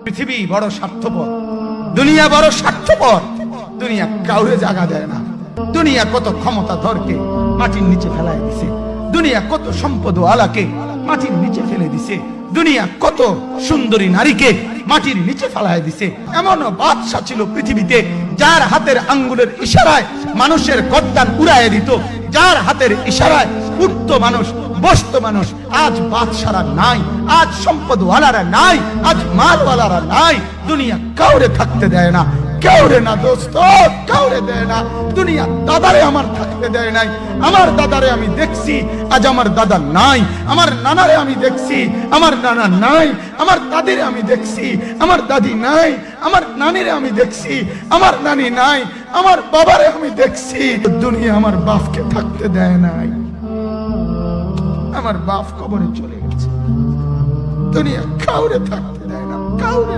পৃথিবী বড় স্বার্থপর, দুনিয়া বড় স্বার্থপর। দুনিয়া কাউরে জায়গা দেয় না। দুনিয়া কত ক্ষমতাধরকে মাটির নিচে ফেলায় দিছে, দুনিয়া কত সম্পদ আলাকে মাটির নিচে ফেলে দিছে, দুনিয়া কত সুন্দরী নারীকে মাটির নিচে ফেলায় দিছে। এমনও বাদশা ছিল পৃথিবীতে যার হাতের আঙ্গুলের ইশারায় মানুষের গর্দান উড়াইয়া দিত, যার হাতের ইশারায় উঠতো মানুষ, বসতো মানুষ। আজ বাদশারা নাই, আজ সম্পদওয়ালারা নাই, আজ মালওয়ালারা নাই। দুনিয়া কাউরে থাকতে দেয় না, কাউরে না দোস্ত, কাউরে দেয় না। দুনিয়া দাদারে আমার থাকতে দেয় নাই। আমার দাদারে আমি দেখছি, আজ আমার দাদা নাই। আমার নানারে আমি দেখছি, আমার নানা নাই। আমার দাদিরে আমি দেখছি, আমার দাদি নাই। আমার নানিরে আমি দেখছি, আমার নানি নাই। আমার বাবারে আমি দেখছি। দুনিয়া আমার বাপকে থাকতে দেয় নাই। আমার বাপ কবরে চলে গেছে। দুনিয়া কাউরে থাকতে দেয় না, কাউরে।